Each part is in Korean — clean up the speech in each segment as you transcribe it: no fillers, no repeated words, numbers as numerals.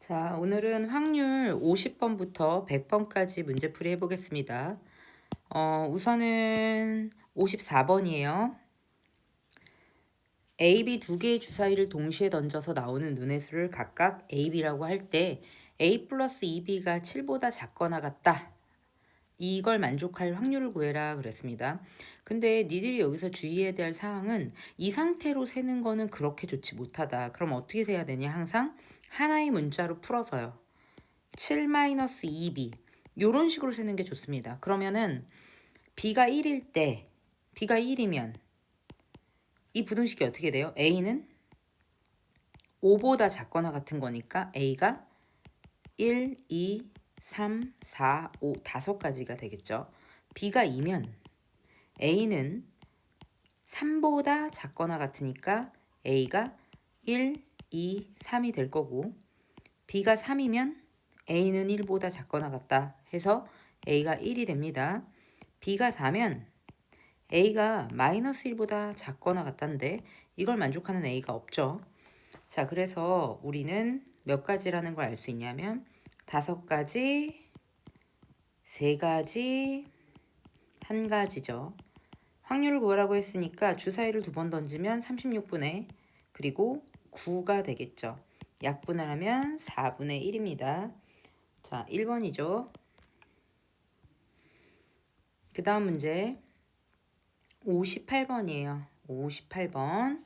자, 오늘은 확률 50번부터 100번까지 문제풀이 해보겠습니다. 우선은 54번이에요. A, B 두 개의 주사위를 동시에 던져서 나오는 눈의 수를 각각 A, B라고 할 때 A 플러스 2B가 7보다 작거나 같다. 이걸 만족할 확률을 구해라 그랬습니다. 근데 니들이 여기서 주의해야 될 사항은 이 상태로 세는 거는 그렇게 좋지 못하다. 그럼 어떻게 세야 되냐? 항상 하나의 문자로 풀어서요. 7-2b 요런 식으로 세는 게 좋습니다. 그러면은 b가 1일 때 b가 1이면 이 부등식이 어떻게 돼요? a는 5보다 작거나 같은 거니까 a가 1, 2, 3, 4, 5, 5가지가 되겠죠. b가 2면 a는 3보다 작거나 같으니까 a가 1, 2, 3이 될 거고 b가 3이면 a는 1보다 작거나 같다 해서 a가 1이 됩니다. b가 4면 a가 마이너스 1보다 작거나 같다는데 이걸 만족하는 a가 없죠. 자, 그래서 우리는 몇 가지라는 걸 알 수 있냐면 5가지, 3가지, 1가지죠. 확률을 구하라고 했으니까 주사위를 2번 던지면 36분의 그리고 9가 되겠죠. 약분을 하면 4분의 1입니다. 자, 1번이죠. 그 다음 문제 58번이에요. 58번.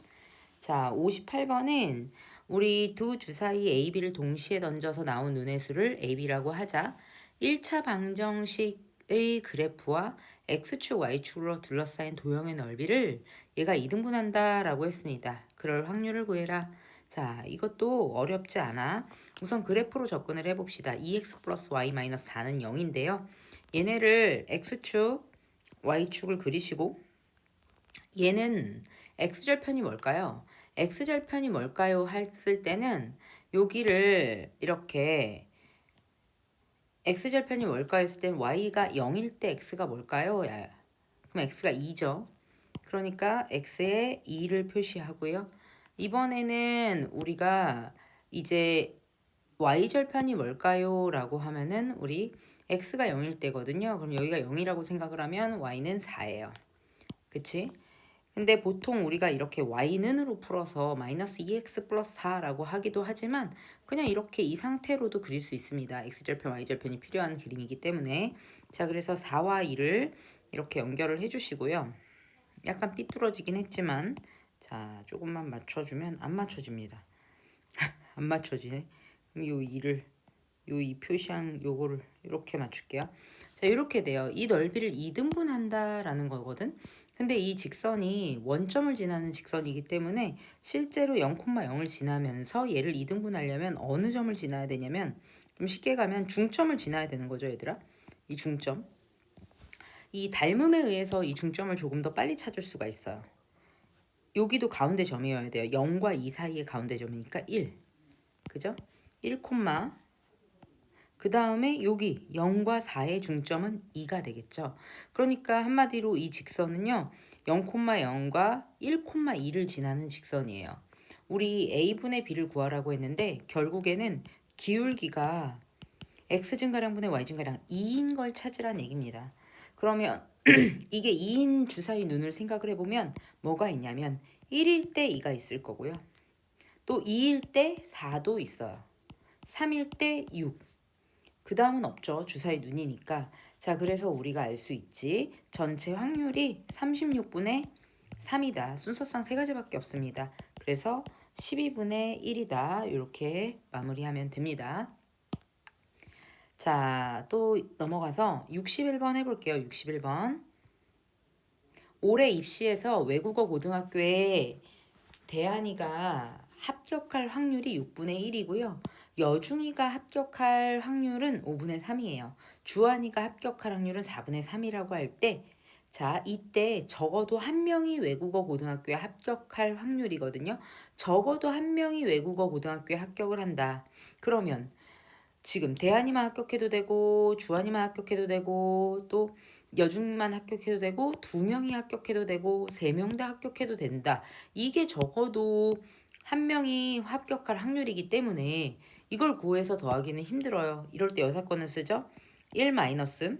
자, 58번은 우리 두 주사위 AB를 동시에 던져서 나온 눈의 수를 AB라고 하자 1차 방정식의 그래프와 X축, Y축으로 둘러싸인 도형의 넓이를 얘가 2등분한다 라고 했습니다. 그럴 확률을 구해라. 자, 이것도 어렵지 않아. 우선 그래프로 접근을 해봅시다. 2x 플러스 y 마이너스 4는 0인데요. 얘네를 X축, Y축을 그리시고 얘는 X절편이 뭘까요? X절편이 뭘까요? 했을 때는 여기를 이렇게 X절편이 뭘까요? 했을 때는 Y가 0일 때 X가 뭘까요? 그럼 X가 2죠. 그러니까 X에 2를 표시하고요. 이번에는 우리가 이제 Y절편이 뭘까요? 라고 하면은 우리 X가 0일 때거든요. 그럼 여기가 0이라고 생각을 하면 Y는 4예요. 그치? 근데 보통 우리가 이렇게 y는으로 풀어서 마이너스 2x 플러스 4라고 하기도 하지만 그냥 이렇게 이 상태로도 그릴 수 있습니다. x절편, y절편이 필요한 그림이기 때문에. 자, 그래서 4와 2를 이렇게 연결을 해주시고요. 약간 삐뚤어지긴 했지만 자, 조금만 맞춰주면 안 맞춰집니다. 안 맞춰지네. 그럼 요 2를 요 이 표시한 요거를 이렇게 맞출게요. 자, 이렇게 돼요. 이 넓이를 2등분한다라는 거거든. 근데 이 직선이 원점을 지나는 직선이기 때문에 실제로 0,0을 지나면서 얘를 2등분하려면 어느 점을 지나야 되냐면 좀 쉽게 가면 중점을 지나야 되는 거죠, 얘들아. 이 중점. 이 닮음에 의해서 이 중점을 조금 더 빨리 찾을 수가 있어요. 여기도 가운데 점이어야 돼요. 0과 2 사이의 가운데 점이니까 1. 그죠? 1, 그 다음에 여기 0과 4의 중점은 2가 되겠죠. 그러니까 한마디로 이 직선은요. 0,0과 1,2를 지나는 직선이에요. 우리 a분의 b를 구하라고 했는데 결국에는 기울기가 x증가량분의 y증가량 2인 걸 찾으란 얘기입니다. 그러면 이게 2인 주사위 눈을 생각을 해보면 뭐가 있냐면 1일 때 2가 있을 거고요. 또 2일 때 4도 있어요. 3일 때 6. 그 다음은 없죠. 주사위 눈이니까. 자, 그래서 우리가 알 수 있지. 전체 확률이 36분의 3이다. 순서상 3가지밖에 없습니다. 그래서 12분의 1이다. 이렇게 마무리하면 됩니다. 자, 또 넘어가서 61번 해볼게요. 61번. 올해 입시에서 외국어 고등학교에 대한이가 합격할 확률이 6분의 1이고요. 여중이가 합격할 확률은 5분의 3이에요. 주한이가 합격할 확률은 4분의 3이라고 할 때, 자, 이때 적어도 한 명이 외국어 고등학교에 합격할 확률이거든요. 적어도 한 명이 외국어 고등학교에 합격을 한다. 그러면 지금 대한이만 합격해도 되고 주한이만 합격해도 되고 또 여중만 합격해도 되고 2명이 합격해도 되고 3명 다 합격해도 된다. 이게 적어도 한 명이 합격할 확률이기 때문에 이걸 구해서 더하기는 힘들어요. 이럴 때 여사건을 쓰죠. 1 마이너스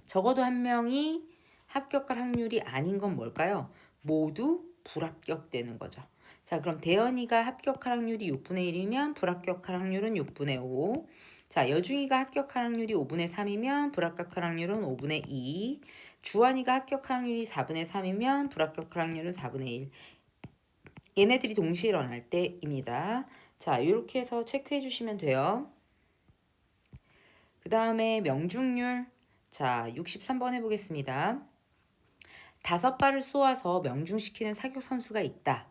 적어도 한 명이 합격할 확률이 아닌 건 뭘까요? 모두 불합격되는 거죠. 자, 그럼 대현이가 합격할 확률이 6분의 1이면 불합격할 확률은 6분의 5. 자, 여중이가 합격할 확률이 5분의 3이면 불합격할 확률은 5분의 2. 주환이가 합격할 확률이 4분의 3이면 불합격할 확률은 4분의 1. 얘네들이 동시에 일어날 때입니다. 자, 이렇게 해서 체크해 주시면 돼요. 그 다음에 명중률. 자, 63번 해보겠습니다. 5발을 쏘아서 명중시키는 사격 선수가 있다.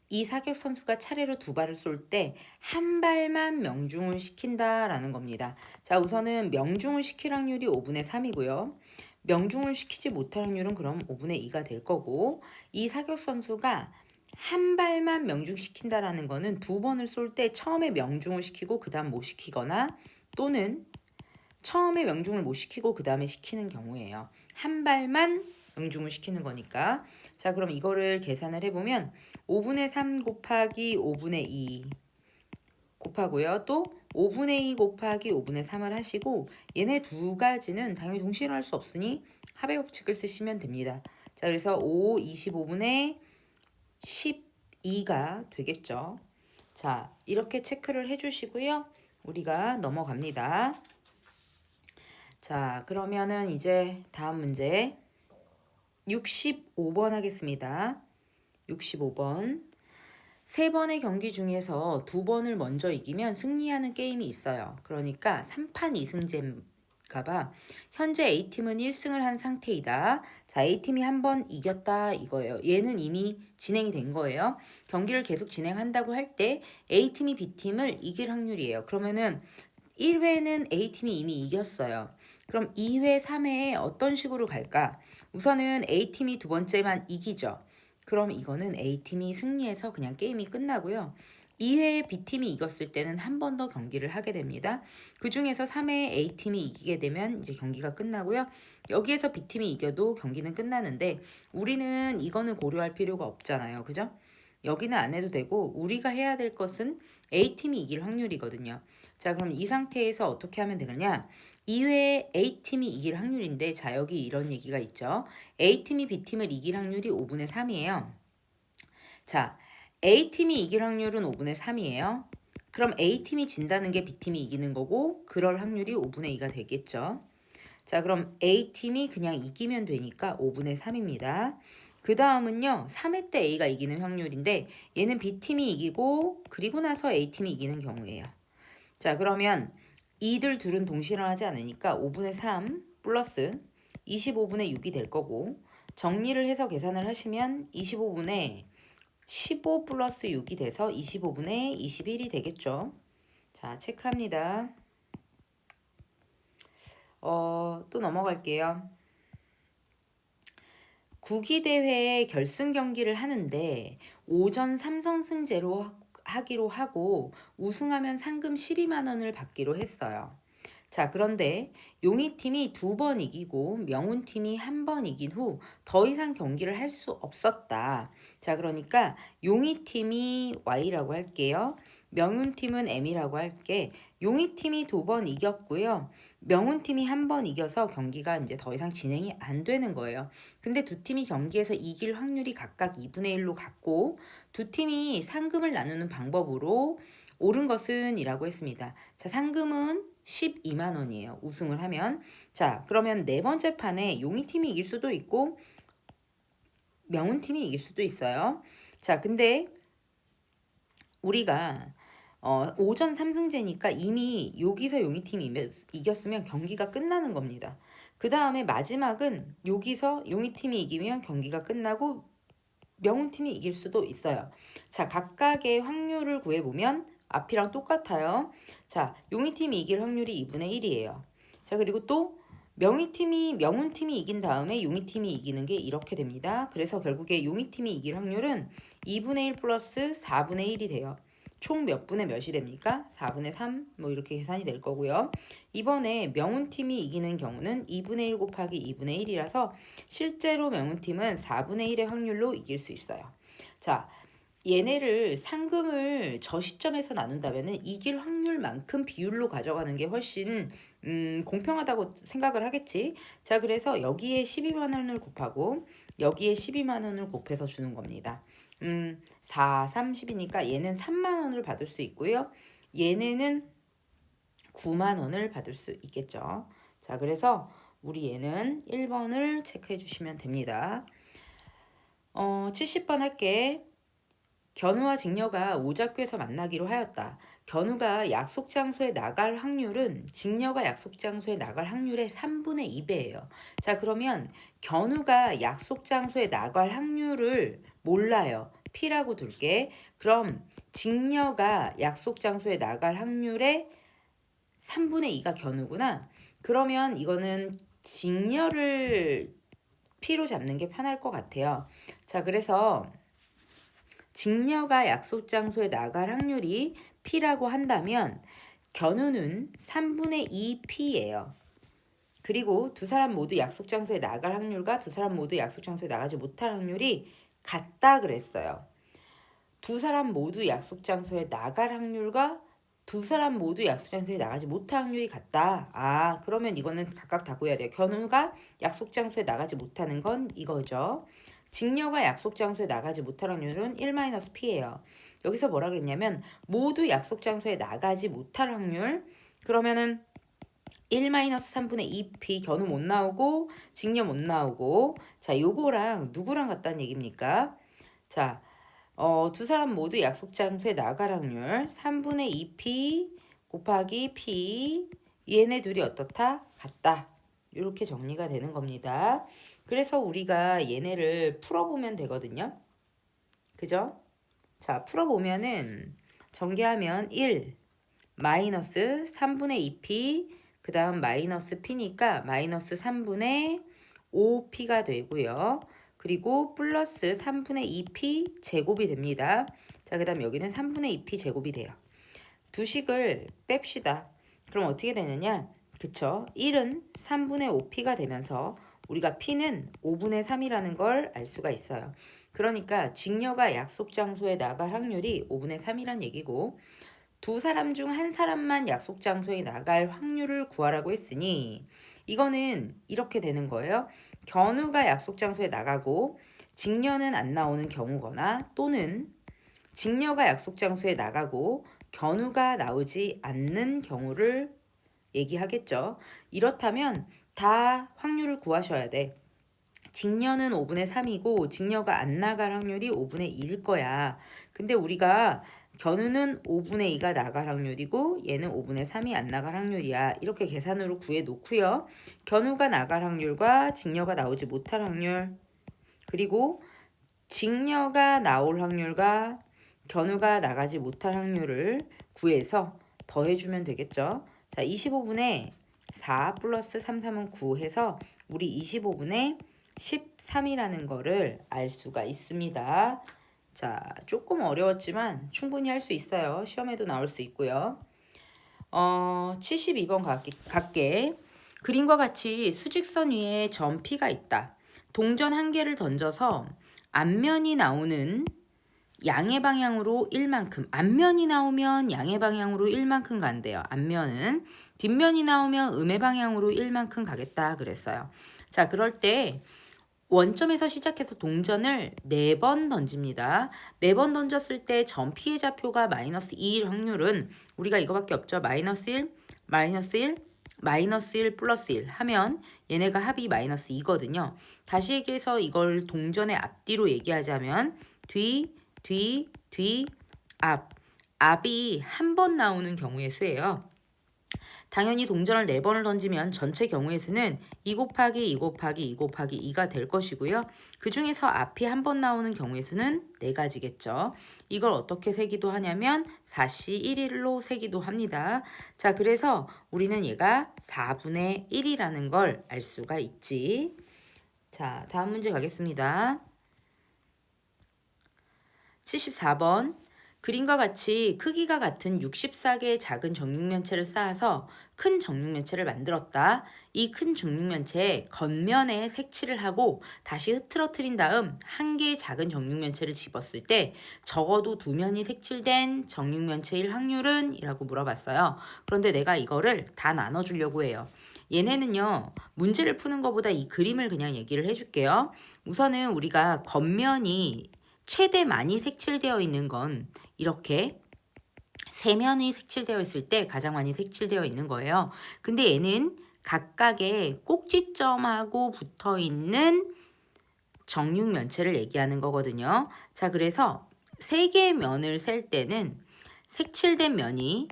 이 사격 선수가 차례로 2발을 쏠 때 한 발만 명중을 시킨다라는 겁니다. 자, 우선은 명중을 시킬 확률이 5분의 3이고요. 명중을 시키지 못할 확률은 그럼 5분의 2가 될 거고, 이 사격 선수가 한 발만 명중시킨다라는 거는 2번을 쏠 때 처음에 명중을 시키고 그 다음 못 시키거나, 또는 처음에 명중을 못 시키고 그 다음에 시키는 경우예요. 한 발만 명중을 시키는 거니까. 자, 그럼 이거를 계산을 해보면 5분의 3 곱하기 5분의 2 곱하고요. 또 5분의 2 곱하기 5분의 3을 하시고, 얘네 두 가지는 당연히 동시에 할 수 없으니 합의 법칙을 쓰시면 됩니다. 자, 그래서 5, 25분의 12가 되겠죠. 자, 이렇게 체크를 해주시고요. 우리가 넘어갑니다. 자, 그러면은 이제 다음 문제 65번 하겠습니다. 65번. 3번의 경기 중에서 2번을 먼저 이기면 승리하는 게임이 있어요. 그러니까 3판 2승제인가 봐. 현재 A팀은 1승을 한 상태이다. 자, A팀이 한 번 이겼다 이거예요. 얘는 이미 진행이 된 거예요. 경기를 계속 진행한다고 할 때 A팀이 B팀을 이길 확률이에요. 그러면은 1회는 A팀이 이미 이겼어요. 그럼 2회, 3회에 어떤 식으로 갈까? 우선은 A팀이 두 번째만 이기죠. 그럼 이거는 A팀이 승리해서 그냥 게임이 끝나고요. 2회에 B팀이 이겼을 때는 한 번 더 경기를 하게 됩니다. 그 중에서 3회에 A팀이 이기게 되면 이제 경기가 끝나고요. 여기에서 B팀이 이겨도 경기는 끝나는데, 우리는 이거는 고려할 필요가 없잖아요. 그죠? 여기는 안 해도 되고, 우리가 해야 될 것은 A팀이 이길 확률이거든요. 자, 그럼 이 상태에서 어떻게 하면 되느냐? 2회에 A팀이 이길 확률인데, 자, 여기 이런 얘기가 있죠. A팀이 B팀을 이길 확률이 5분의 3이에요. 자, A팀이 이길 확률은 5분의 3이에요. 그럼 A팀이 진다는 게 B팀이 이기는 거고, 그럴 확률이 5분의 2가 되겠죠. 자, 그럼 A팀이 그냥 이기면 되니까 5분의 3입니다. 그 다음은요, 3회 때 A가 이기는 확률인데, 얘는 B팀이 이기고 그리고 나서 A팀이 이기는 경우예요. 자, 그러면 이들 둘은 동시에 일어나지 않으니까 5분의 3 플러스 25분의 6이 될 거고, 정리를 해서 계산을 하시면 25분의 15 플러스 6이 돼서 25분의 21이 되겠죠. 자, 체크합니다. 또 넘어갈게요. 구기대회에 결승 경기를 하는데 오전 3선승제로 하기로 하고 우승하면 상금 12만 원을 받기로 했어요. 자, 그런데 용희팀이 2번 이기고 명훈팀이 1번 이긴 후 더 이상 경기를 할 수 없었다. 자, 그러니까 용희팀이 Y라고 할게요. 명훈팀은 M이라고 할게. 용희팀이 2번 이겼고요. 명훈팀이 1번 이겨서 경기가 이제 더 이상 진행이 안 되는 거예요. 근데 두 팀이 경기에서 이길 확률이 각각 2분의 1로 같고, 두 팀이 상금을 나누는 방법으로 옳은 것은 이라고 했습니다. 자, 상금은 12만 원이에요. 우승을 하면. 자, 그러면 네 번째 판에 용희팀이 이길 수도 있고 명훈팀이 이길 수도 있어요. 자, 근데 우리가 오전 3승제니까 이미 여기서 용희팀이 이겼으면 경기가 끝나는 겁니다. 그 다음에 마지막은 여기서 용희팀이 이기면 경기가 끝나고 명훈팀이 이길 수도 있어요. 자, 각각의 확률을 구해보면 앞이랑 똑같아요. 자, 용희팀이 이길 확률이 2분의 1이에요. 자, 그리고 또 명훈팀이 이긴 다음에 용희팀이 이기는 게 이렇게 됩니다. 그래서 결국에 용희팀이 이길 확률은 2분의 1 플러스 4분의 1이 돼요. 총 몇 분의 몇이 됩니까? 4분의 3 뭐 이렇게 계산이 될 거고요. 이번에 명훈팀이 이기는 경우는 2분의 1 곱하기 2분의 1이라서 실제로 명훈팀은 4분의 1의 확률로 이길 수 있어요. 자, 얘네를 상금을 저 시점에서 나눈다면은 이길 확률만큼 비율로 가져가는 게 훨씬 공평하다고 생각을 하겠지. 자, 그래서 여기에 12만 원을 곱하고 여기에 12만 원을 곱해서 주는 겁니다. 4, 30이니까 얘는 3만 원을 받을 수 있고요. 얘네는 9만 원을 받을 수 있겠죠. 자, 그래서 우리 얘는 1번을 체크해 주시면 됩니다. 70번 할게. 견우와 직녀가 오작교에서 만나기로 하였다. 견우가 약속 장소에 나갈 확률은 직녀가 약속 장소에 나갈 확률의 3분의 2배예요. 자, 그러면 견우가 약속 장소에 나갈 확률을 몰라요. P라고 둘게. 그럼 직녀가 약속 장소에 나갈 확률의 3분의 2가 견우구나. 그러면 이거는 직녀를 P로 잡는 게 편할 것 같아요. 자, 그래서 직녀가 약속 장소에 나갈 확률이 P라고 한다면 견우는 3분의 2P예요. 그리고 두 사람 모두 약속 장소에 나갈 확률과 두 사람 모두 약속 장소에 나가지 못할 확률이 같다 그랬어요. 두 사람 모두 약속 장소에 나갈 확률과 두 사람 모두 약속 장소에 나가지 못할 확률이 같다. 아, 그러면 이거는 각각 다 구해야 돼요. 견우가 약속 장소에 나가지 못하는 건 이거죠. 직녀가 약속 장소에 나가지 못할 확률은 1-P예요. 여기서 뭐라 그랬냐면 모두 약속 장소에 나가지 못할 확률. 그러면은 1-3분의 2P 견우 못 나오고 직녀 못 나오고, 자, 요거랑 누구랑 같다는 얘기입니까? 자, 두 사람 모두 약속 장소에 나갈 확률 3분의 2P 곱하기 P, 얘네 둘이 어떻다? 같다. 이렇게 정리가 되는 겁니다. 그래서 우리가 얘네를 풀어보면 되거든요. 그죠? 자, 풀어보면은 전개하면 1 마이너스 3분의 2P, 그 다음 마이너스 P니까 마이너스 3분의 5P가 되고요. 그리고 플러스 3분의 2P 제곱이 됩니다. 자, 그 다음 여기는 3분의 2P 제곱이 돼요. 두 식을 뺍시다. 그럼 어떻게 되느냐? 그쵸? 1은 3분의 5P가 되면서 우리가 P는 5분의 3이라는 걸 알 수가 있어요. 그러니까 직녀가 약속 장소에 나갈 확률이 5분의 3이란 얘기고, 두 사람 중 한 사람만 약속 장소에 나갈 확률을 구하라고 했으니 이거는 이렇게 되는 거예요. 견우가 약속 장소에 나가고 직녀는 안 나오는 경우거나, 또는 직녀가 약속 장소에 나가고 견우가 나오지 않는 경우를 얘기하겠죠. 이렇다면 다 확률을 구하셔야 돼. 직녀는 5분의 3이고 직녀가 안 나갈 확률이 5분의 2일 거야. 근데 우리가 견우는 5분의 2가 나갈 확률이고 얘는 5분의 3이 안 나갈 확률이야. 이렇게 계산으로 구해 놓고요. 견우가 나갈 확률과 직녀가 나오지 못할 확률, 그리고 직녀가 나올 확률과 견우가 나가지 못할 확률을 구해서 더해주면 되겠죠. 자, 25분의 4 플러스 3, 3은 9 해서 우리 25분의 13이라는 거를 알 수가 있습니다. 자, 조금 어려웠지만 충분히 할 수 있어요. 시험에도 나올 수 있고요. 72번 갈게. 그림과 같이 수직선 위에 점 P가 있다. 동전 한 개를 던져서 앞면이 나오는 양의 방향으로 1만큼, 앞면이 나오면 양의 방향으로 1만큼 간대요. 앞면은 뒷면이 나오면 음의 방향으로 1만큼 가겠다 그랬어요. 자, 그럴 때 원점에서 시작해서 동전을 4번 던집니다. 4번 던졌을 때 점 P의 좌표가 마이너스 2일 확률은 우리가 이거밖에 없죠. 마이너스 1, 마이너스 1, 마이너스 1 플러스 1 하면 얘네가 합이 마이너스 2거든요. 다시 얘기해서 이걸 동전의 앞뒤로 얘기하자면 뒤, 앞. 앞이 한 번 나오는 경우의 수예요. 당연히 동전을 4번을 던지면 전체 경우의 수는 2 곱하기 2 곱하기 2 곱하기 2가 될 것이고요. 그 중에서 앞이 한 번 나오는 경우의 수는 4가지겠죠. 이걸 어떻게 세기도 하냐면 4시 1일로 세기도 합니다. 자, 그래서 우리는 얘가 4분의 1이라는 걸 알 수가 있지. 자, 다음 문제 가겠습니다. 74번. 그림과 같이 크기가 같은 64개의 작은 정육면체를 쌓아서 큰 정육면체를 만들었다. 이 큰 정육면체의 겉면에 색칠을 하고 다시 흐트러뜨린 다음 한 개의 작은 정육면체를 집었을 때 적어도 두 면이 색칠된 정육면체일 확률은? 이라고 물어봤어요. 그런데 내가 이거를 다 나눠주려고 해요. 얘네는요, 문제를 푸는 것보다 이 그림을 그냥 얘기를 해줄게요. 우선은 우리가 겉면이 최대 많이 색칠되어 있는 건 이렇게 세 면이 색칠되어 있을 때 가장 많이 색칠되어 있는 거예요. 근데 얘는 각각의 꼭지점하고 붙어 있는 정육면체를 얘기하는 거거든요. 자, 그래서 세 개의 면을 셀 때는 색칠된 면이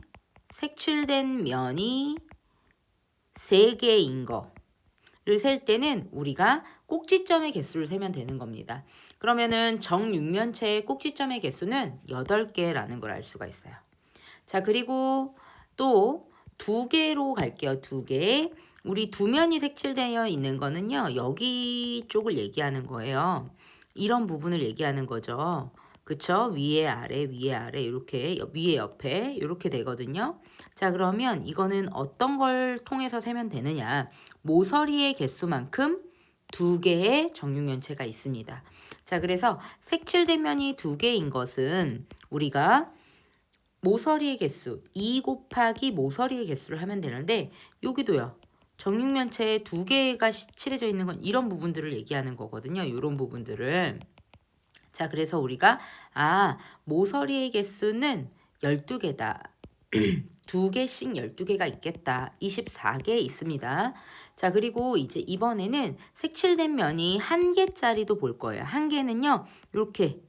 세 개인 거를 셀 때는 우리가 꼭지점의 개수를 세면 되는 겁니다. 그러면은 정육면체의 꼭지점의 개수는 8개라는 걸 알 수가 있어요. 자, 그리고 또 두 개로 갈게요. 두 개. 우리 두 면이 색칠되어 있는 거는요, 여기 쪽을 얘기하는 거예요. 이런 부분을 얘기하는 거죠. 그쵸? 위에 아래 이렇게 위에 옆에 이렇게 되거든요. 자, 그러면 이거는 어떤 걸 통해서 세면 되느냐? 모서리의 개수만큼 두 개의 정육면체가 있습니다. 자, 그래서 색칠된 면이 두 개인 것은 우리가 모서리의 개수 2 곱하기 모서리의 개수를 하면 되는데, 여기도요. 정육면체에 두 개가 칠해져 있는 건 이런 부분들을 얘기하는 거거든요. 이런 부분들을. 자, 그래서 우리가 모서리의 개수는 12개다. 두 개씩 12개가 있겠다. 24개 있습니다. 자, 그리고 이제 이번에는 색칠된 면이 한 개짜리도 볼 거예요. 한 개는요, 이렇게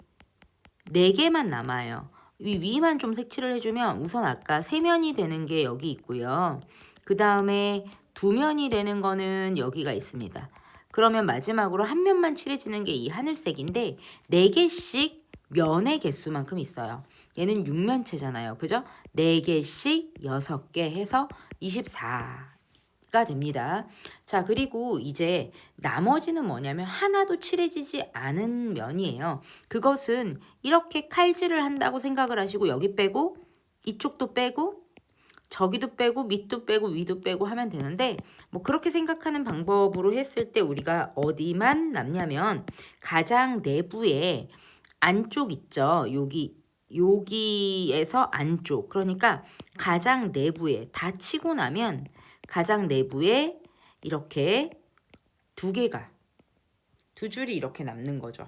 4개만 남아요. 위만 좀 색칠을 해주면 우선 아까 세 면이 되는 게 여기 있고요. 그 다음에 두 면이 되는 거는 여기가 있습니다. 그러면 마지막으로 한 면만 칠해지는 게 이 하늘색인데 4개씩 면의 개수만큼 있어요. 얘는 육면체잖아요. 그죠? 4개씩 6개 해서 24가 됩니다. 자, 그리고 이제 나머지는 뭐냐면 하나도 칠해지지 않은 면이에요. 그것은 이렇게 칼질을 한다고 생각을 하시고 여기 빼고 이쪽도 빼고 저기도 빼고 밑도 빼고 위도 빼고 하면 되는데, 뭐 그렇게 생각하는 방법으로 했을 때 우리가 어디만 남냐면 가장 내부에 안쪽 있죠. 여기에서 안쪽. 그러니까 가장 내부에 다 치고 나면 가장 내부에 이렇게 두 줄이 이렇게 남는 거죠.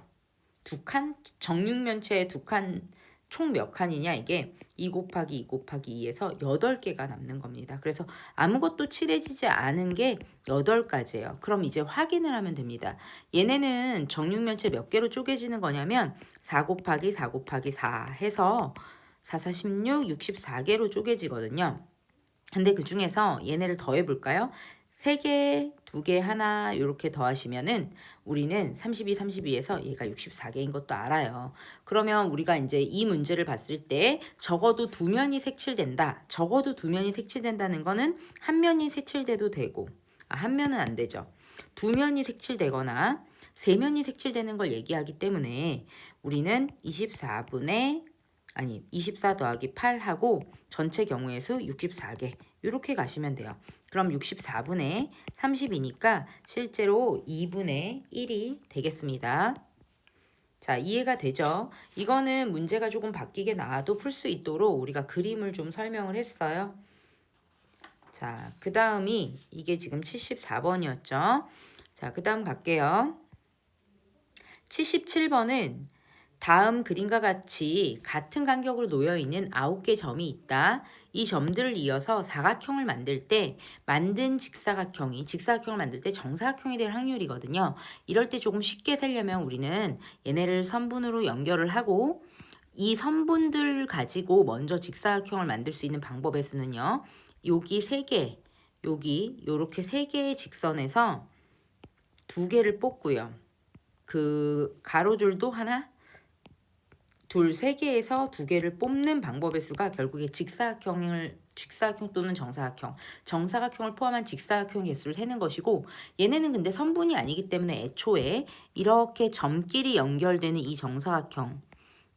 두 칸, 정육면체의 두 칸, 총 몇 칸이냐, 이게 2 곱하기 2 곱하기 2에서 8개가 남는 겁니다. 그래서 아무것도 칠해지지 않은 게 8가지예요. 그럼 이제 확인을 하면 됩니다. 얘네는 정육면체 몇 개로 쪼개지는 거냐면 4 곱하기 4 곱하기 4 해서 4, 4, 16, 64개로 쪼개지거든요. 근데 그 중에서 얘네를 더해볼까요? 3개, 2개, 하나 이렇게 더하시면은 우리는 32, 32에서 얘가 64개인 것도 알아요. 그러면 우리가 이제 이 문제를 봤을 때 적어도 두 면이 색칠된다. 적어도 두 면이 색칠된다는 거는 한 면이 색칠돼도 되고, 한 면은 안 되죠. 두 면이 색칠되거나 세 면이 색칠되는 걸 얘기하기 때문에 우리는 24 더하기 8하고 전체 경우의 수 64개 이렇게 가시면 돼요. 그럼 64분의 30이니까 실제로 2분의 1이 되겠습니다. 자, 이해가 되죠? 이거는 문제가 조금 바뀌게 나와도 풀 수 있도록 우리가 그림을 좀 설명을 했어요. 자, 그 다음이 이게 지금 74번이었죠. 자, 그 다음 갈게요. 77번은 다음 그림과 같이 같은 간격으로 놓여있는 9개 점이 있다. 이 점들을 이어서 사각형을 만들 때 만든 직사각형을 만들 때 정사각형이 될 확률이거든요. 이럴 때 조금 쉽게 세려면 우리는 얘네를 선분으로 연결을 하고 이 선분들 가지고 먼저 직사각형을 만들 수 있는 방법의 수는요. 여기 3개, 여기 요렇게 3개의 직선에서 2개를 뽑고요. 그 가로줄도 하나, 둘, 3개에서 2개를 뽑는 방법의 수가 결국에 직사각형 또는 정사각형을 포함한 직사각형 개수를 세는 것이고, 얘네는 근데 선분이 아니기 때문에 애초에 이렇게 점끼리 연결되는 이 정사각형,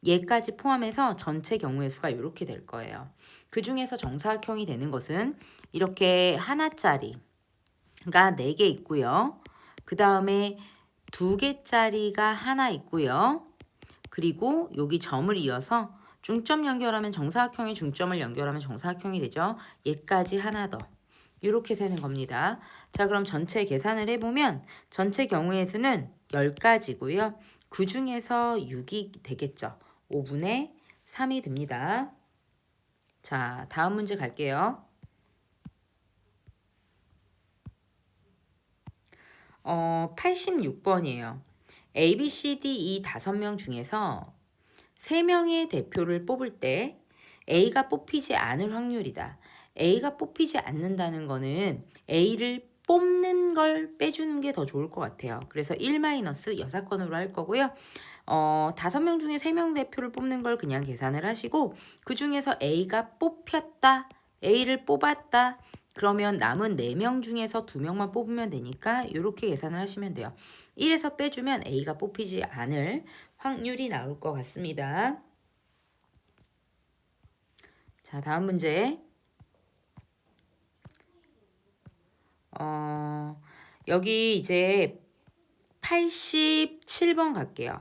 얘까지 포함해서 전체 경우의 수가 이렇게 될 거예요. 그 중에서 정사각형이 되는 것은 이렇게 하나짜리가 4개 있고요. 그 다음에 2개짜리가 하나 있고요. 그리고 여기 점을 이어서 중점 연결하면 정사각형이 중점을 연결하면 정사각형이 되죠. 얘까지 하나 더. 이렇게 세는 겁니다. 자, 그럼 전체 계산을 해보면 전체 경우의 수는 10가지고요. 그 중에서 6이 되겠죠. 5분의 3이 됩니다. 자, 다음 문제 갈게요. 86번이에요. A, B, C, D 이 5명 중에서 3명의 대표를 뽑을 때 A가 뽑히지 않을 확률이다. A가 뽑히지 않는다는 거는 A를 뽑는 걸 빼주는 게 더 좋을 것 같아요. 그래서 1- 여사건으로 할 거고요. 5명 중에 3명 대표를 뽑는 걸 그냥 계산을 하시고 그 중에서 A가 뽑혔다. A를 뽑았다. 그러면 남은 4명 중에서 2명만 뽑으면 되니까 이렇게 계산을 하시면 돼요. 1에서 빼주면 A가 뽑히지 않을 확률이 나올 것 같습니다. 자, 다음 문제. 여기 이제 87번 갈게요.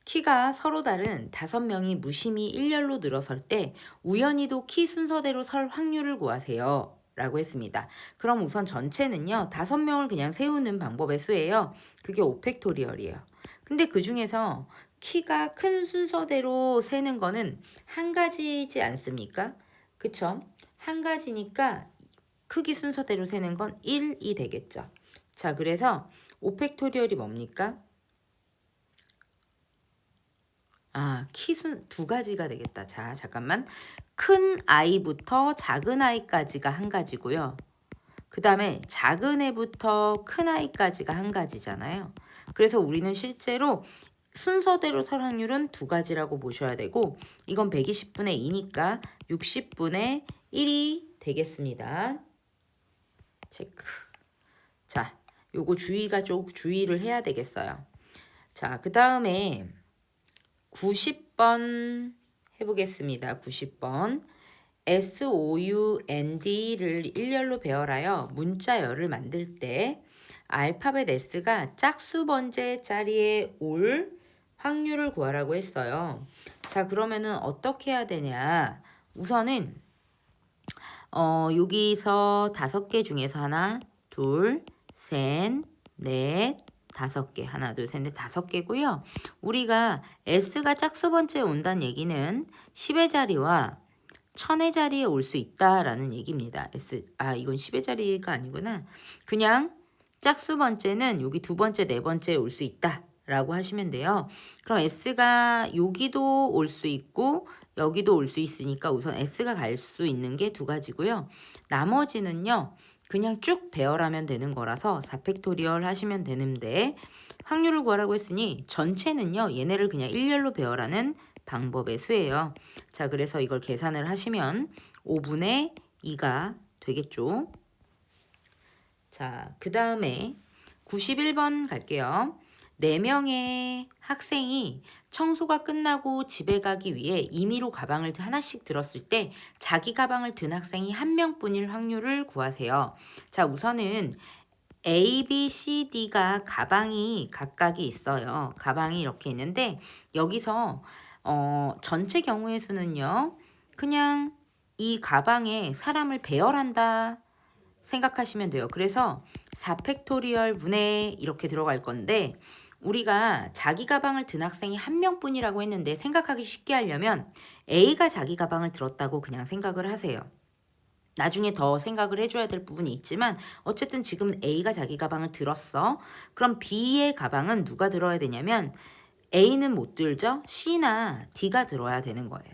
키가 서로 다른 5명이 무심히 일렬로 늘어설 때 우연히도 키 순서대로 설 확률을 구하세요. 라고 했습니다. 그럼 우선 전체는요. 5명을 그냥 세우는 방법의 수예요. 그게 5팩토리얼이에요. 근데 그 중에서 키가 큰 순서대로 세는 거는 한 가지지 않습니까? 그쵸? 한 가지니까 크기 순서대로 세는 건 1이 되겠죠. 자, 그래서 5팩토리얼이 뭡니까? 키순 2가지가 되겠다. 자, 잠깐만. 큰 아이부터 작은 아이까지가 한 가지고요. 그 다음에 작은 애부터 큰 아이까지가 한 가지잖아요. 그래서 우리는 실제로 순서대로 설 확률은 2가지라고 보셔야 되고 이건 120분의 2니까 60분의 1이 되겠습니다. 체크. 자, 요거 주의를 해야 되겠어요. 자, 그 다음에 90번 해보겠습니다. 90번. SOUND를 일렬로 배열하여 문자열을 만들 때 알파벳 S가 짝수 번째 자리에 올 확률을 구하라고 했어요. 자, 그러면은 어떻게 해야 되냐? 우선은 여기서 5개 중에서 하나, 둘, 셋, 넷, 5개. 하나, 둘, 셋, 넷, 5개고요. 우리가 S가 짝수 번째에 온다는 얘기는 10의 자리와 1000의 자리에 올 수 있다라는 얘기입니다. 이건 10의 자리가 아니구나. 그냥 짝수 번째는 여기 2번째, 4번째에 올 수 있다. 라고 하시면 돼요. 그럼 S가 여기도 올 수 있고 여기도 올 수 있으니까 우선 S가 갈 수 있는 게 2가지고요. 나머지는요. 그냥 쭉 배열하면 되는 거라서 4팩토리얼 하시면 되는데 확률을 구하라고 했으니 전체는요. 얘네를 그냥 일렬로 배열하는 방법의 수예요. 자, 그래서 이걸 계산을 하시면 5분의 2가 되겠죠. 자, 그 다음에 91번 갈게요. 4명의 학생이 청소가 끝나고 집에 가기 위해 임의로 가방을 하나씩 들었을 때 자기 가방을 든 학생이 1명뿐일 확률을 구하세요. 자, 우선은 A, B, C, D가 가방이 각각이 있어요. 가방이 이렇게 있는데 여기서 전체 경우의 수는요. 그냥 이 가방에 사람을 배열한다 생각하시면 돼요. 그래서 4팩토리얼 분의 이렇게 들어갈 건데 우리가 자기 가방을 든 학생이 1명뿐이라고 했는데 생각하기 쉽게 하려면 A가 자기 가방을 들었다고 그냥 생각을 하세요. 나중에 더 생각을 해줘야 될 부분이 있지만 어쨌든 지금 A가 자기 가방을 들었어. 그럼 B의 가방은 누가 들어야 되냐면 A는 못 들죠? C나 D가 들어야 되는 거예요.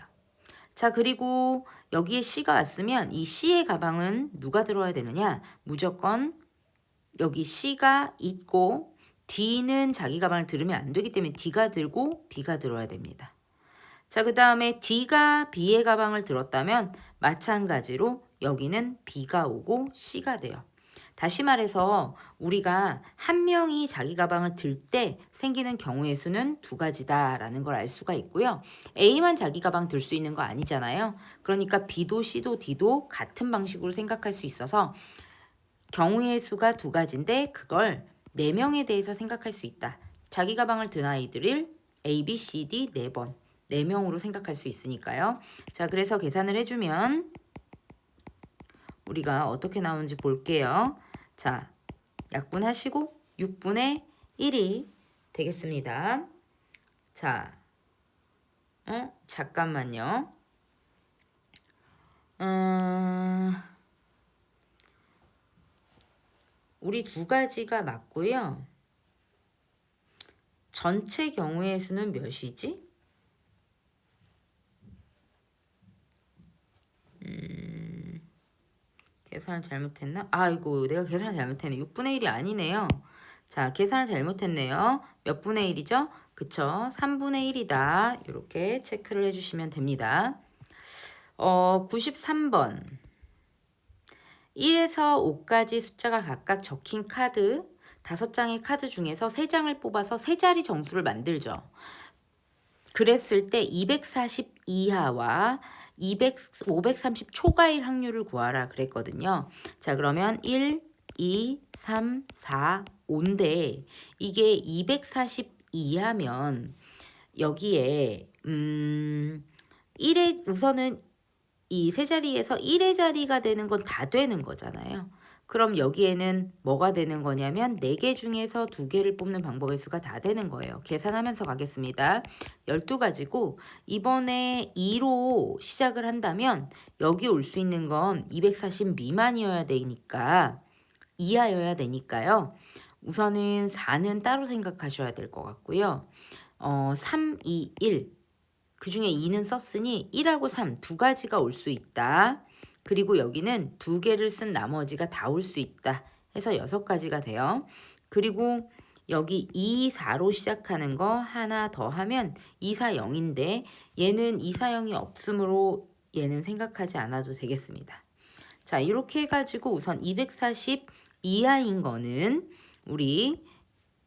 자, 그리고 여기에 C가 왔으면 이 C의 가방은 누가 들어야 되느냐? 무조건 여기 C가 있고 D는 자기 가방을 들으면 안 되기 때문에 D가 들고 B가 들어야 됩니다. 자, 그 다음에 D가 B의 가방을 들었다면 마찬가지로 여기는 B가 오고 C가 돼요. 다시 말해서 우리가 한 명이 자기 가방을 들 때 생기는 경우의 수는 두 가지다라는 걸 알 수가 있고요. A만 자기 가방 들 수 있는 거 아니잖아요. 그러니까 B도 C도 D도 같은 방식으로 생각할 수 있어서 경우의 수가 두 가지인데 그걸 4명에 대해서 생각할 수 있다. 자기 가방을 든 아이들을 A, B, C, D 4번, 4명으로 생각할 수 있으니까요. 자, 그래서 계산을 해주면 우리가 어떻게 나오는지 볼게요. 자, 약분하시고 6분의 1이 되겠습니다. 자, 잠깐만요. 우리 두 가지가 맞고요. 전체 경우의 수는 몇이지? 계산을 잘못했나? 아이고, 내가 계산을 잘못했네. 6분의 1이 아니네요. 자, 계산을 잘못했네요. 몇 분의 1이죠? 그쵸? 3분의 1이다. 이렇게 체크를 해주시면 됩니다. 93번. 1에서 5까지 숫자가 각각 적힌 카드 5장의 카드 중에서 3장을 뽑아서 3자리 정수를 만들죠. 그랬을 때 240 이하와 530 초과일 확률을 구하라 그랬거든요. 자, 그러면 1, 2, 3, 4, 5인데 이게 240 이하면 여기에 1의 우선은 이 세 자리에서 1의 자리가 되는 건 다 되는 거잖아요. 그럼 여기에는 뭐가 되는 거냐면 4개 중에서 2개를 뽑는 방법의 수가 다 되는 거예요. 계산하면서 가겠습니다. 12가지고 이번에 2로 시작을 한다면 여기 올 수 있는 건 240 미만이어야 되니까 이하여야 되니까요. 우선은 4는 따로 생각하셔야 될 것 같고요. 3, 2, 1 그 중에 2는 썼으니 1하고 3 두 가지가 올 수 있다. 그리고 여기는 2개를 쓴 나머지가 다 올 수 있다. 해서 6가지가 돼요. 그리고 여기 2, 4로 시작하는 거 하나 더 하면 2, 4, 0인데 얘는 2, 4, 0이 없으므로 얘는 생각하지 않아도 되겠습니다. 자, 이렇게 해가지고 우선 240 이하인 거는 우리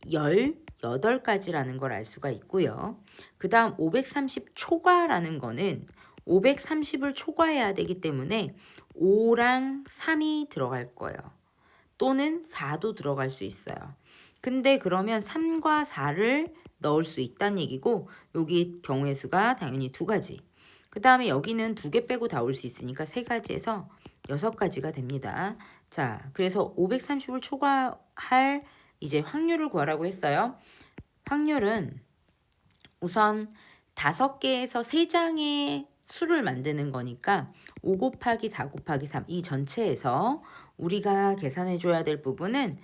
18가지라는 걸 알 수가 있고요. 그 다음 530 초과라는 거는 530을 초과해야 되기 때문에 5랑 3이 들어갈 거예요. 또는 4도 들어갈 수 있어요. 근데 그러면 3과 4를 넣을 수 있다는 얘기고 여기 경우의 수가 당연히 2가지. 그 다음에 여기는 2개 빼고 다 올 수 있으니까 3가지에서 6가지가 됩니다. 자, 그래서 530을 초과할 이제 확률을 구하라고 했어요. 확률은 우선 5개에서 3장의 수를 만드는 거니까 5 곱하기 4 곱하기 3 이 전체에서 우리가 계산해 줘야 될 부분은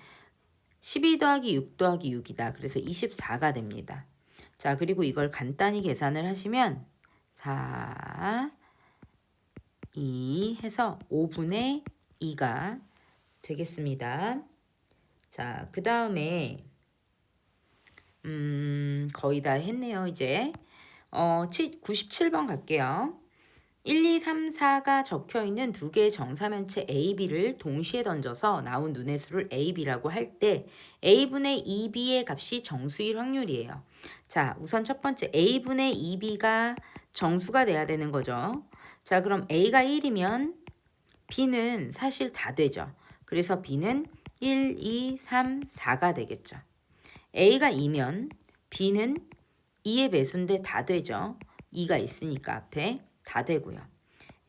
12 더하기 6 더하기 6이다. 그래서 24가 됩니다. 자, 그리고 이걸 간단히 계산을 하시면 4, 2 해서 5분의 2가 되겠습니다. 자, 그 다음에 거의 다 했네요. 이제 97번 갈게요. 1, 2, 3, 4가 적혀있는 2개의 정사면체 A, B를 동시에 던져서 나온 눈의 수를 A, B라고 할 때 A분의 2B의 값이 정수일 확률이에요. 자, 우선 첫 번째 A분의 2B가 정수가 돼야 되는 거죠. 자, 그럼 A가 1이면 B는 사실 다 되죠. 그래서 B는 1, 2, 3, 4가 되겠죠. A가 2면 B는 2의 배수인데 다 되죠. 2가 있으니까 앞에 다 되고요.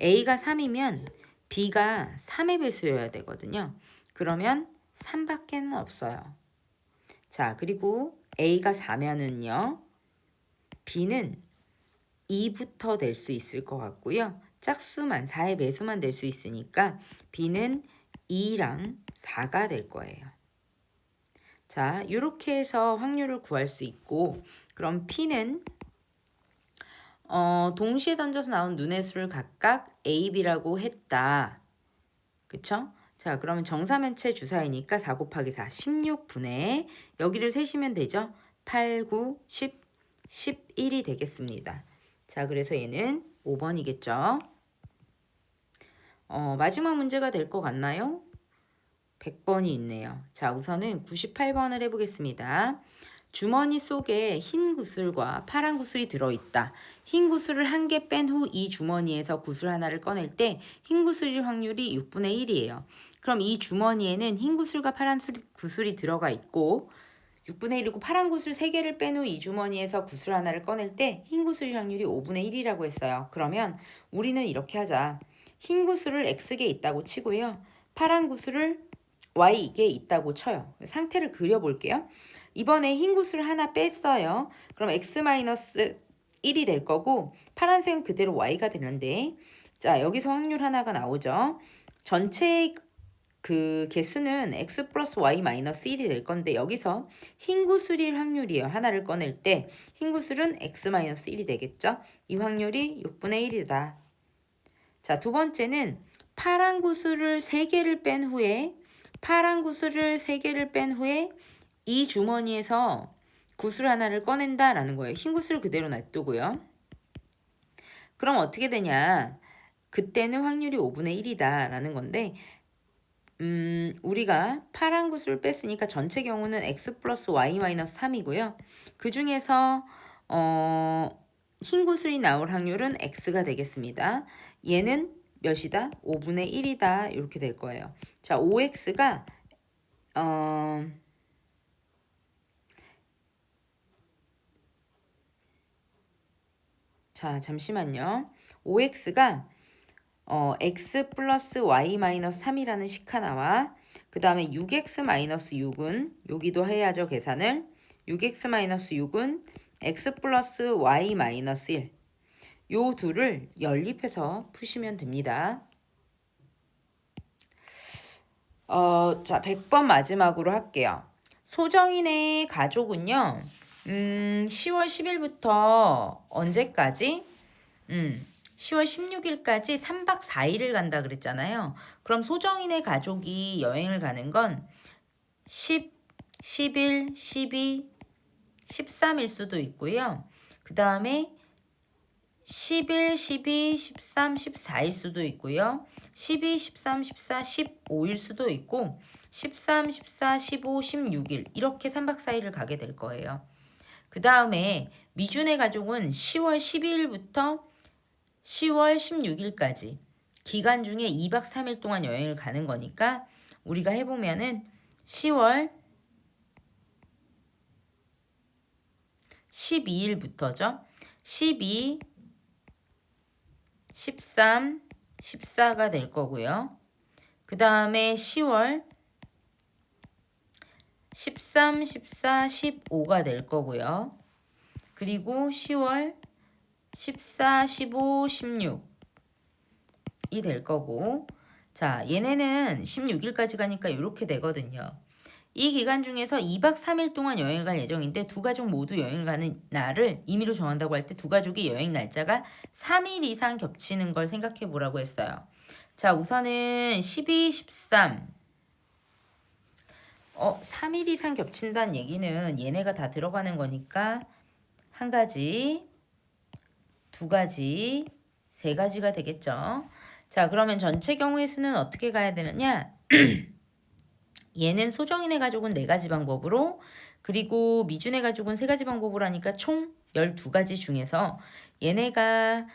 A가 3이면 B가 3의 배수여야 되거든요. 그러면 3밖에는 없어요. 자, 그리고 A가 4면은요. B는 2부터 될 수 있을 것 같고요. 짝수만 4의 배수만 될 수 있으니까 B는 2랑 4가 될 거예요. 자, 이렇게 해서 확률을 구할 수 있고 그럼 P는 동시에 던져서 나온 눈의 수를 각각 A, B라고 했다. 그쵸? 자, 그러면 정사면체 주사이니까 4 곱하기 4, 16분의 여기를 세시면 되죠? 8, 9, 10, 11이 되겠습니다. 자, 그래서 얘는 5번이겠죠? 마지막 문제가 될 것 같나요? 100번이 있네요. 자, 우선은 98번을 해보겠습니다. 주머니 속에 흰 구슬과 파란 구슬이 들어있다. 흰 구슬을 한 개 뺀 후 이 주머니에서 구슬 하나를 꺼낼 때 흰 구슬일 확률이 6분의 1이에요. 그럼 이 주머니에는 흰 구슬과 파란 구슬이 들어가 있고 6분의 1이고 파란 구슬 3개를 뺀 후 이 주머니에서 구슬 하나를 꺼낼 때 흰 구슬일 확률이 5분의 1이라고 했어요. 그러면 우리는 이렇게 하자. 흰 구슬을 X개에 있다고 치고요. 파란 구슬을 Y개에 있다고 쳐요. 상태를 그려볼게요. 이번에 흰 구슬 하나 뺐어요. 그럼 X-1이 될 거고 파란색은 그대로 Y가 되는데 자, 여기서 확률 하나가 나오죠. 전체 그 개수는 X 플러스 Y 마이너스 1이 될 건데 여기서 흰 구슬일 확률이에요. 하나를 꺼낼 때 흰 구슬은 X 마이너스 1이 되겠죠. 이 확률이 6분의 1이다. 자, 두 번째는 파란 구슬을 3개를 뺀 후에 이 주머니에서 구슬 하나를 꺼낸다라는 거예요. 흰 구슬을 그대로 놔두고요. 그럼 어떻게 되냐? 그때는 확률이 5분의 1이다라는 건데 우리가 파란 구슬을 뺐으니까 전체 경우는 X 플러스 Y 마이너스 3이고요. 그 중에서 흰 구슬이 나올 확률은 X가 되겠습니다. 얘는 몇이다? 5분의 1이다. 이렇게 될 거예요. 자, OX가 자, 잠시만요. OX가 X 플러스 Y 마이너스 3이라는 식 하나와 그 다음에 6X 마이너스 6은 여기도 해야죠, 계산을. 6X 마이너스 6은 X 플러스 Y 마이너스 1. 요 둘을 연립해서 푸시면 됩니다. 자, 100번 마지막으로 할게요. 소정인의 가족은요, 10월 10일부터 언제까지? 10월 16일까지 3박 4일을 간다 그랬잖아요. 그럼 소정인의 가족이 여행을 가는 건 10, 11, 12, 13일 수도 있고요. 그 다음에 11, 12, 13, 14일 수도 있고요. 12, 13, 14, 15일 수도 있고 13, 14, 15, 16일 이렇게 3박 4일을 가게 될 거예요. 그 다음에 미준의 가족은 10월 12일부터 10월 16일까지 기간 중에 2박 3일 동안 여행을 가는 거니까 우리가 해보면은 10월 12일부터죠. 12, 13, 14가 될 거고요. 그 다음에 10월 13, 14, 15가 될 거고요. 그리고 10월 14, 15, 16이 될 거고 자, 얘네는 16일까지 가니까 이렇게 되거든요. 이 기간 중에서 2박 3일 동안 여행을 갈 예정인데 두 가족 모두 여행을 가는 날을 임의로 정한다고 할 때 두 가족이 여행 날짜가 3일 이상 겹치는 걸 생각해 보라고 했어요. 자, 우선은 12, 13 3일 이상 겹친다는 얘기는 얘네가 다 들어가는 거니까 한 가지, 두 가지, 세 가지가 되겠죠. 자, 그러면 전체 경우의 수는 어떻게 가야 되느냐? 얘는 소정인의 가족은 4가지 방법으로 그리고 미준의 가족은 3가지 방법으로 하니까 총 12가지 중에서 얘네가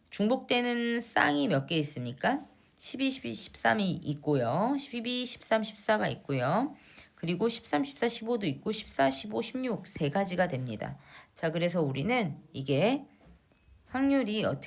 중복되는 쌍이 몇 개 있습니까? 12, 12, 13이 있고요. 12, 13, 14가 있고요. 그리고 13, 14, 15도 있고 14, 15, 16 세 가지가 됩니다. 자, 그래서 우리는 이게 확률이 어떻게